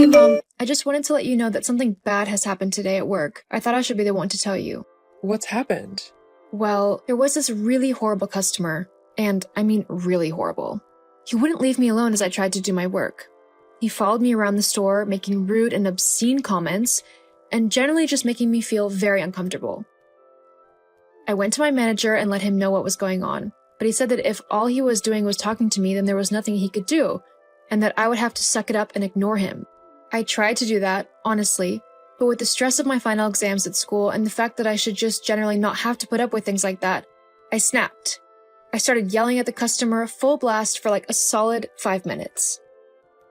Hey Mom, I just wanted to let you know that something bad has happened today at work. I thought I should be the one to tell you. What's happened? Well, there was this really horrible customer, and I mean really horrible. He wouldn't leave me alone as I tried to do my work. He followed me around the store, making rude and obscene comments, and generally just making me feel very uncomfortable. I went to my manager and let him know what was going on, but he said that if all he was doing was talking to me, then there was nothing he could do, and that I would have to suck it up and ignore him. I tried to do that, honestly, but with the stress of my final exams at school and the fact that I should just generally not have to put up with things like that, I snapped. I started yelling at the customer full blast for like a solid 5 minutes.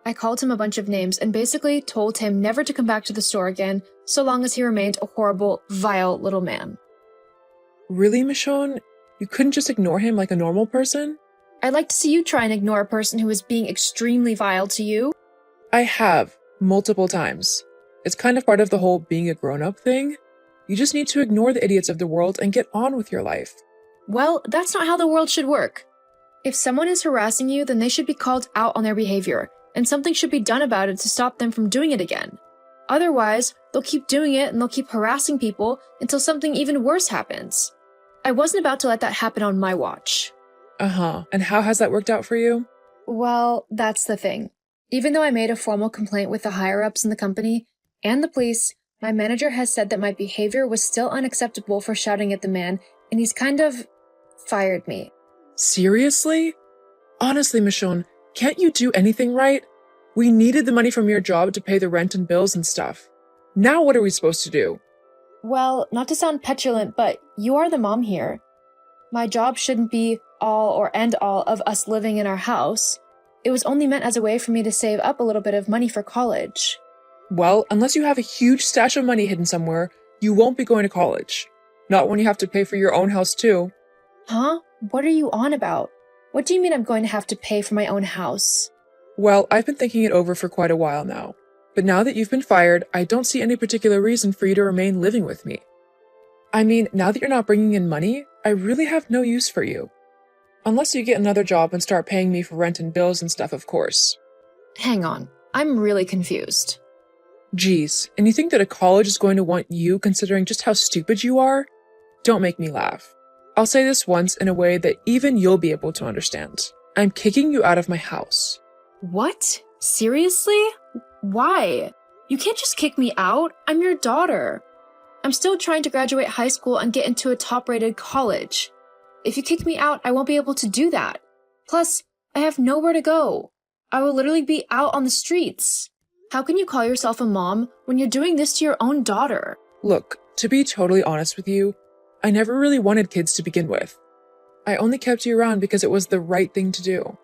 I called him a bunch of names and basically told him never to come back to the store again so long as he remained a horrible, vile little man. Really, Michonne? You couldn't just ignore him like a normal person? I'd like to see you try and ignore a person who is being extremely vile to you. I have, multiple times. It's kind of part of the whole being a grown-up thing. You just need to ignore the idiots of the world and get on with your life. Well, that's not how the world should work. If someone is harassing you, then they should be called out on their behavior, and something should be done about it to stop them from doing it again. Otherwise, they'll keep doing it and they'll keep harassing people until something even worse happens. I wasn't about to let that happen on my watch. And how has that worked out for you? Well, that's the thing. Even though I made a formal complaint with the higher-ups in the company and the police, my manager has said that my behavior was still unacceptable for shouting at the man, and he's kind of fired me. Seriously? Honestly, Michonne, can't you do anything right? We needed the money from your job to pay the rent and bills and stuff. Now what are we supposed to do? Well, not to sound petulant, but you are the mom here. My job shouldn't be all or end all of us living in our house. It was only meant as a way for me to save up a little bit of money for college. Well, unless you have a huge stash of money hidden somewhere, you won't be going to college. Not when you have to pay for your own house too. Huh? What are you on about? What do you mean I'm going to have to pay for my own house? Well, I've been thinking it over for quite a while now. But now that you've been fired, I don't see any particular reason for you to remain living with me. I mean, now that you're not bringing in money, I really have no use for you. Unless you get another job and start paying me for rent and bills and stuff, of course. Hang on, I'm really confused. Geez, and you think that a college is going to want you considering just how stupid you are? Don't make me laugh. I'll say this once in a way that even you'll be able to understand. I'm kicking you out of my house. What? Seriously? Why? You can't just kick me out. I'm your daughter. I'm still trying to graduate high school and get into a top-rated college. If you kick me out, I won't be able to do that. Plus, I have nowhere to go. I will literally be out on the streets. How can you call yourself a mom when you're doing this to your own daughter? Look, to be totally honest with you, I never really wanted kids to begin with. I only kept you around because it was the right thing to do.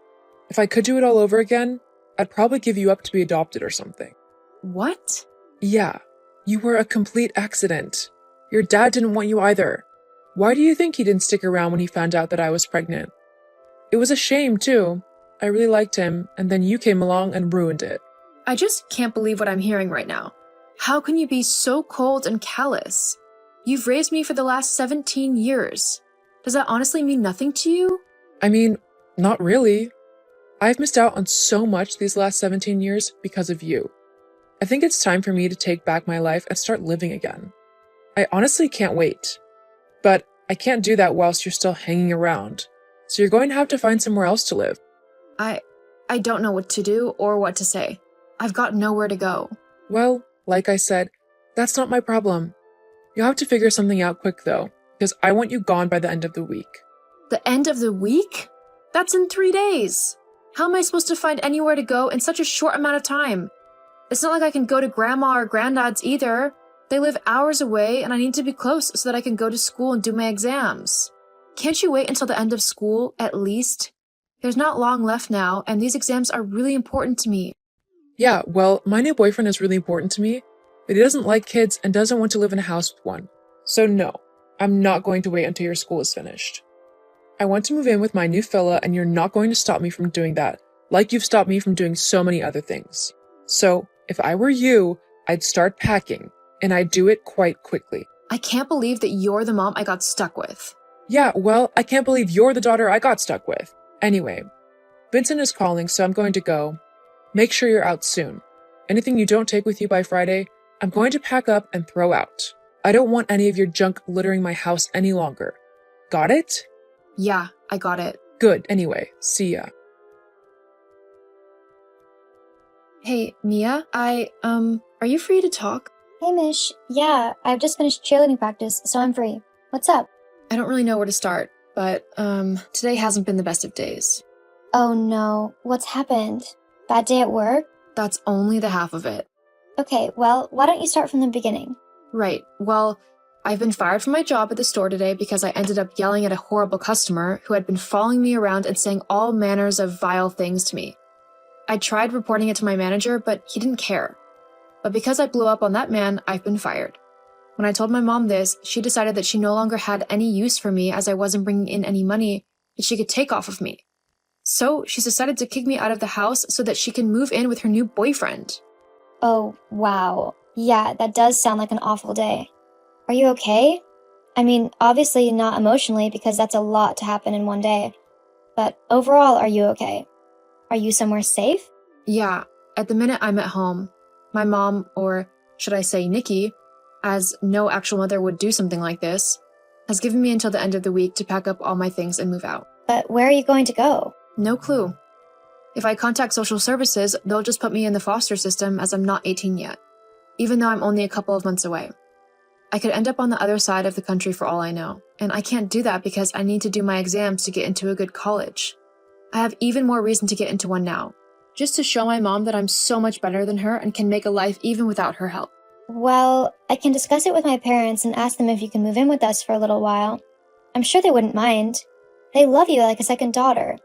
If I could do it all over again, I'd probably give you up to be adopted or something. What? Yeah, you were a complete accident. Your dad didn't want you either. Why do you think he didn't stick around when he found out that I was pregnant? It was a shame, too. I really liked him, and then you came along and ruined it. I just can't believe what I'm hearing right now. How can you be so cold and callous? You've raised me for the last 17 years. Does that honestly mean nothing to you? I mean, not really. I've missed out on so much these last 17 years because of you. I think it's time for me to take back my life and start living again. I honestly can't wait. But I can't do that whilst you're still hanging around. So you're going to have to find somewhere else to live. I don't know what to do or what to say. I've got nowhere to go. Well, like I said, that's not my problem. You'll have to figure something out quick though, because I want you gone by the end of the week. The end of the week? That's in 3 days. How am I supposed to find anywhere to go in such a short amount of time? It's not like I can go to grandma or granddad's either. They live hours away and I need to be close so that I can go to school and do my exams. Can't you wait until the end of school, at least? There's not long left now, and these exams are really important to me. Yeah, well, my new boyfriend is really important to me, but he doesn't like kids and doesn't want to live in a house with one. So no, I'm not going to wait until your school is finished. I want to move in with my new fella and you're not going to stop me from doing that, like you've stopped me from doing so many other things. So, if I were you, I'd start packing, and I'd do it quite quickly. I can't believe that you're the mom I got stuck with. Yeah, well, I can't believe you're the daughter I got stuck with. Anyway, Vincent is calling, so I'm going to go. Make sure you're out soon. Anything you don't take with you by Friday, I'm going to pack up and throw out. I don't want any of your junk littering my house any longer. Got it? Yeah, I got it. Good. Anyway, see ya. Hey, Mia, are you free to talk? Hey, Mish. Yeah, I've just finished cheerleading practice, so I'm free. What's up? I don't really know where to start, but, today hasn't been the best of days. Oh no, what's happened? Bad day at work? That's only the half of it. Okay, well, why don't you start from the beginning? Right, well, I've been fired from my job at the store today because I ended up yelling at a horrible customer who had been following me around and saying all manners of vile things to me. I tried reporting it to my manager, but he didn't care. But because I blew up on that man, I've been fired. When I told my mom this, she decided that she no longer had any use for me as I wasn't bringing in any money that she could take off of me. So she's decided to kick me out of the house so that she can move in with her new boyfriend. Oh, wow. Yeah, that does sound like an awful day. Are you okay? I mean, obviously not emotionally because that's a lot to happen in one day. But overall, are you okay? Are you somewhere safe? Yeah, at the minute I'm at home. My mom, or should I say Nikki, as no actual mother would do something like this, has given me until the end of the week to pack up all my things and move out. But where are you going to go? No clue. If I contact social services, they'll just put me in the foster system as I'm not 18 yet, even though I'm only a couple of months away. I could end up on the other side of the country for all I know, and I can't do that because I need to do my exams to get into a good college. I have even more reason to get into one now, just to show my mom that I'm so much better than her and can make a life even without her help. Well, I can discuss it with my parents and ask them if you can move in with us for a little while. I'm sure they wouldn't mind. They love you like a second daughter.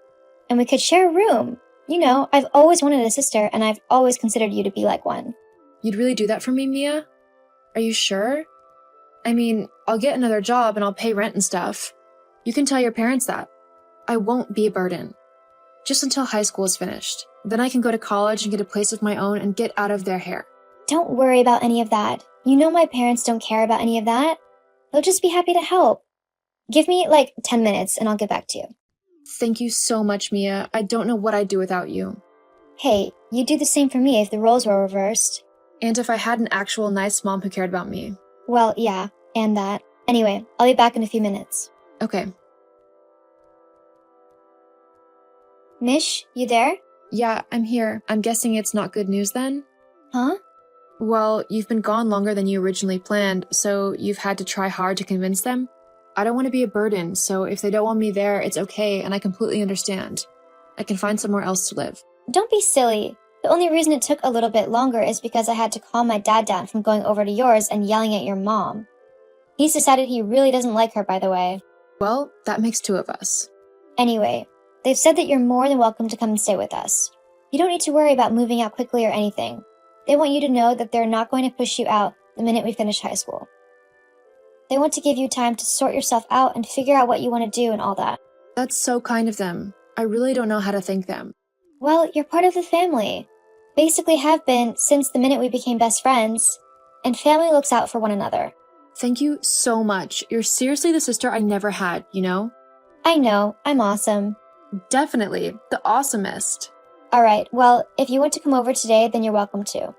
And we could share a room. You know, I've always wanted a sister, and I've always considered you to be like one. You'd really do that for me, Mia? Are you sure? I mean, I'll get another job and I'll pay rent and stuff. You can tell your parents that. I won't be a burden. Just until high school is finished. Then I can go to college and get a place of my own and get out of their hair. Don't worry about any of that. You know my parents don't care about any of that. They'll just be happy to help. Give me, 10 minutes and I'll get back to you. Thank you so much, Mia. I don't know what I'd do without you. Hey, you'd do the same for me if the roles were reversed. And if I had an actual nice mom who cared about me. Well, yeah, and that. Anyway, I'll be back in a few minutes. Okay. Mish, you there? Yeah, I'm here. I'm guessing it's not good news then? Huh? Well, you've been gone longer than you originally planned, so you've had to try hard to convince them? I don't want to be a burden, so if they don't want me there, it's okay, and I completely understand. I can find somewhere else to live. Don't be silly. The only reason it took a little bit longer is because I had to calm my dad down from going over to yours and yelling at your mom. He's decided he really doesn't like her, by the way. Well, that makes two of us. Anyway, they've said that you're more than welcome to come and stay with us. You don't need to worry about moving out quickly or anything. They want you to know that they're not going to push you out the minute we finish high school. They want to give you time to sort yourself out and figure out what you want to do and all that. That's so kind of them. I really don't know how to thank them. Well, you're part of the family. Basically have been since the minute we became best friends. And family looks out for one another. Thank you so much. You're seriously the sister I never had, you know? I know, I'm awesome. Definitely. The awesomest. Alright, well, if you want to come over today, then you're welcome to.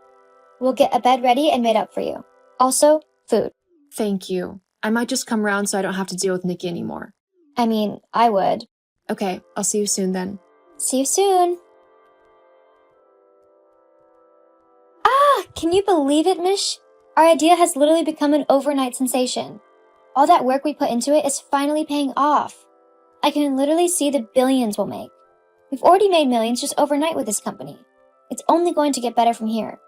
We'll get a bed ready and made up for you. Also, food. Thank you. I might just come round so I don't have to deal with Nikki anymore. I mean, I would. Okay, I'll see you soon then. See you soon. Ah, can you believe it, Mish? Our idea has literally become an overnight sensation. All that work we put into it is finally paying off. I can literally see the billions we'll make. We've already made millions just overnight with this company. It's only going to get better from here.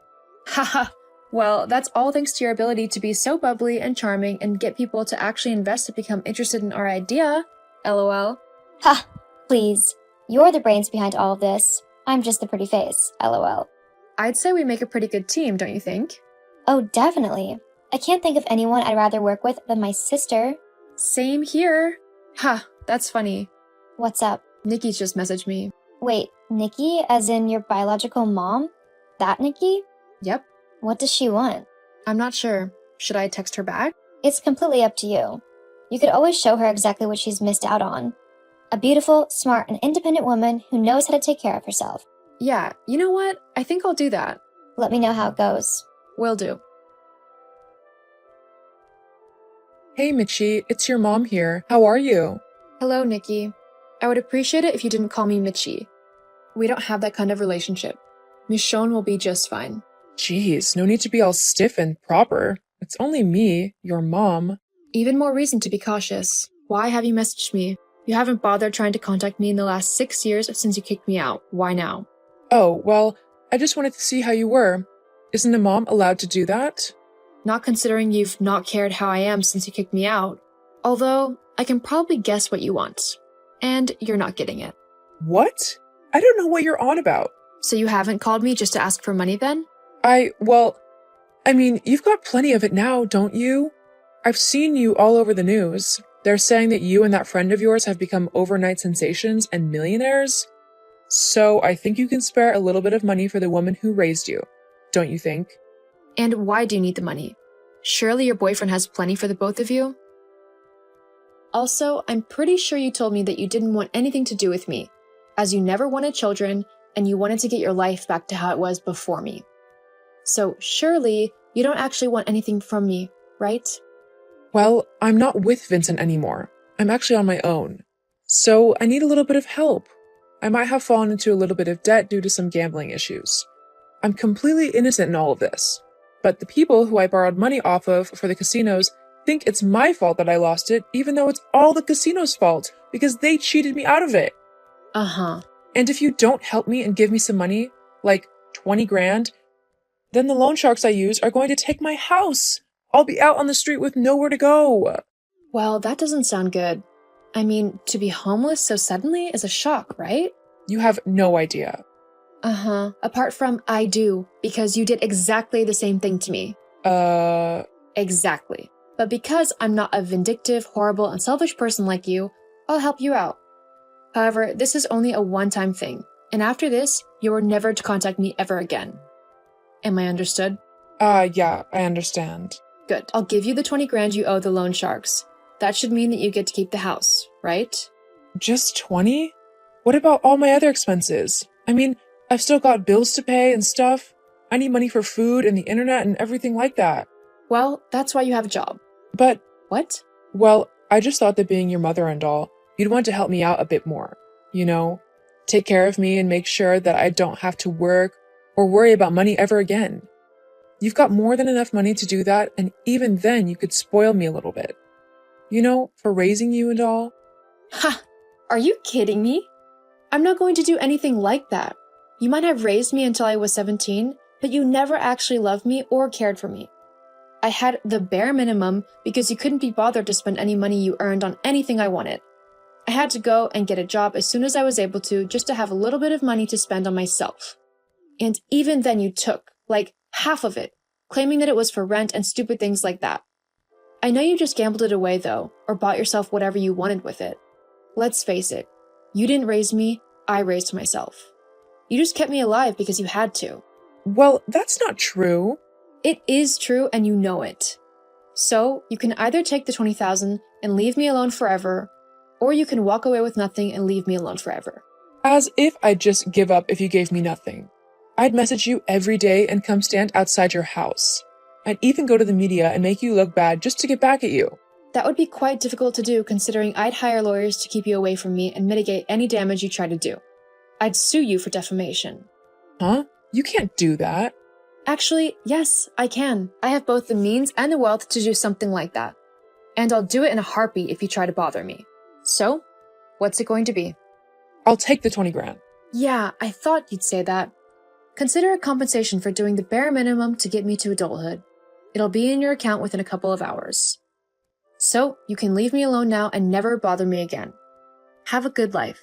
Haha. Well, that's all thanks to your ability to be so bubbly and charming and get people to actually invest and become interested in our idea. LOL. Ha! Please. You're the brains behind all of this. I'm just the pretty face. LOL. I'd say we make a pretty good team, don't you think? Oh, definitely. I can't think of anyone I'd rather work with than my sister. Same here. Ha, that's funny. What's up? Nikki's just messaged me. Wait, Nikki, as in your biological mom? That Nikki? Yep. What does she want? I'm not sure. Should I text her back? It's completely up to you. You could always show her exactly what she's missed out on. A beautiful, smart, and independent woman who knows how to take care of herself. Yeah, you know what? I think I'll do that. Let me know how it goes. Will do. Hey, Mitchie, it's your mom here. How are you? Hello, Nikki. I would appreciate it if you didn't call me Mitchie. We don't have that kind of relationship. Michonne will be just fine. Jeez, no need to be all stiff and proper. It's only me, your mom. Even more reason to be cautious. Why have you messaged me? You haven't bothered trying to contact me in the last 6 years since you kicked me out. Why now? Oh, well, I just wanted to see how you were. Isn't a mom allowed to do that? Not considering you've not cared how I am since you kicked me out. Although, I can probably guess what you want. And you're not getting it. What? I don't know what you're on about. So you haven't called me just to ask for money then? You've got plenty of it now, don't you? I've seen you all over the news. They're saying that you and that friend of yours have become overnight sensations and millionaires. So I think you can spare a little bit of money for the woman who raised you, don't you think? And why do you need the money? Surely your boyfriend has plenty for the both of you? Also, I'm pretty sure you told me that you didn't want anything to do with me, as you never wanted children and you wanted to get your life back to how it was before me. So surely you don't actually want anything from me, right? Well, I'm not with Vincent anymore. I'm actually on my own. So I need a little bit of help. I might have fallen into a little bit of debt due to some gambling issues. I'm completely innocent in all of this. But the people who I borrowed money off of for the casinos think it's my fault that I lost it, even though it's all the casino's fault, because they cheated me out of it. Uh-huh. And if you don't help me and give me some money, like 20 grand, then the loan sharks I use are going to take my house. I'll be out on the street with nowhere to go. Well, that doesn't sound good. I mean, to be homeless so suddenly is a shock, right? You have no idea. Uh-huh. Apart from I do, because you did exactly the same thing to me. Exactly. But because I'm not a vindictive, horrible, and selfish person like you, I'll help you out. However, this is only a one-time thing, and after this, you are never to contact me ever again. Am I understood? Yeah, I understand. Good. I'll give you the 20 grand you owe the loan sharks. That should mean that you get to keep the house, right? Just 20? What about all my other expenses? I mean, I've still got bills to pay and stuff. I need money for food and the internet and everything like that. Well, that's why you have a job. But, What? well, I just thought that being your mother and all, you'd want to help me out a bit more. You know, take care of me and make sure that I don't have to work or worry about money ever again. You've got more than enough money to do that, and even then you could spoil me a little bit. You know, for raising you and all. Ha! Are you kidding me? I'm not going to do anything like that. You might have raised me until I was 17, but you never actually loved me or cared for me. I had the bare minimum because you couldn't be bothered to spend any money you earned on anything I wanted. I had to go and get a job as soon as I was able to just to have a little bit of money to spend on myself. And even then you took, like, half of it, claiming that it was for rent and stupid things like that. I know you just gambled it away though, or bought yourself whatever you wanted with it. Let's face it, you didn't raise me, I raised myself. You just kept me alive because you had to. Well, that's not true. It is true and you know it. So, you can either take the 20,000 and leave me alone forever, or you can walk away with nothing and leave me alone forever. As if I'd just give up if you gave me nothing. I'd message you every day and come stand outside your house. I'd even go to the media and make you look bad just to get back at you. That would be quite difficult to do considering I'd hire lawyers to keep you away from me and mitigate any damage you try to do. I'd sue you for defamation. Huh? You can't do that. Actually, yes, I can. I have both the means and the wealth to do something like that. And I'll do it in a heartbeat if you try to bother me. So, what's it going to be? I'll take the 20 grand. Yeah, I thought you'd say that. Consider a compensation for doing the bare minimum to get me to adulthood. It'll be in your account within a couple of hours. So, you can leave me alone now and never bother me again. Have a good life.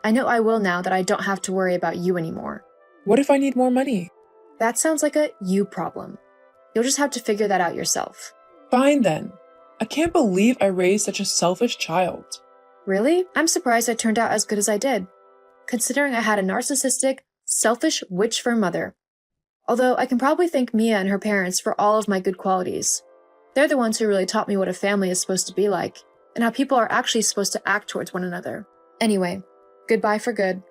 I know I will now that I don't have to worry about you anymore. What if I need more money? That sounds like a you problem. You'll just have to figure that out yourself. Fine then. I can't believe I raised such a selfish child. Really? I'm surprised I turned out as good as I did, considering I had a narcissistic, selfish witch for a mother. Although I can probably thank Mia and her parents for all of my good qualities. They're the ones who really taught me what a family is supposed to be like, and how people are actually supposed to act towards one another. Anyway, goodbye for good.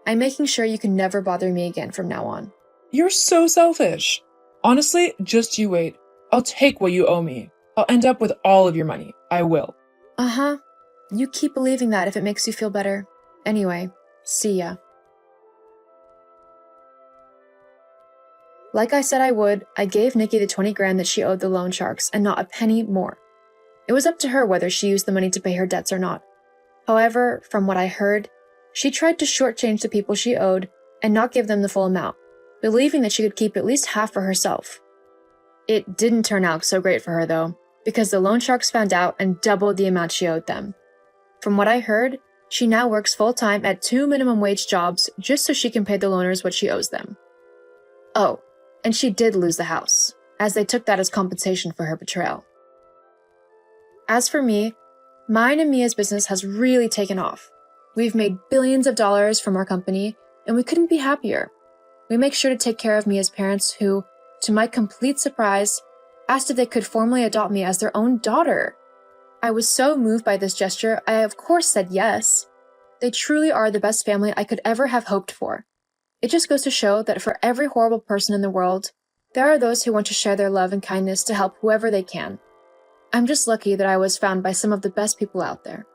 I'm making sure you can never bother me again from now on. You're so selfish. Honestly, just you wait. I'll take what you owe me. I'll end up with all of your money. I will. Uh-huh. You keep believing that if it makes you feel better. Anyway, see ya. Like I said I would, I gave Nikki the 20 grand that she owed the loan sharks and not a penny more. It was up to her whether she used the money to pay her debts or not. However, from what I heard, she tried to shortchange the people she owed and not give them the full amount, believing that she could keep at least half for herself. It didn't turn out so great for her though, because the loan sharks found out and doubled the amount she owed them. From what I heard, she now works full-time at 2 minimum wage jobs just so she can pay the loaners what she owes them. Oh, and she did lose the house, as they took that as compensation for her betrayal. As for me, mine and Mia's business has really taken off. We've made billions of dollars from our company, and we couldn't be happier. We make sure to take care of Mia's parents who, to my complete surprise, asked if they could formally adopt me as their own daughter. I was so moved by this gesture, I of course said yes. They truly are the best family I could ever have hoped for. It just goes to show that for every horrible person in the world, there are those who want to share their love and kindness to help whoever they can. I'm just lucky that I was found by some of the best people out there.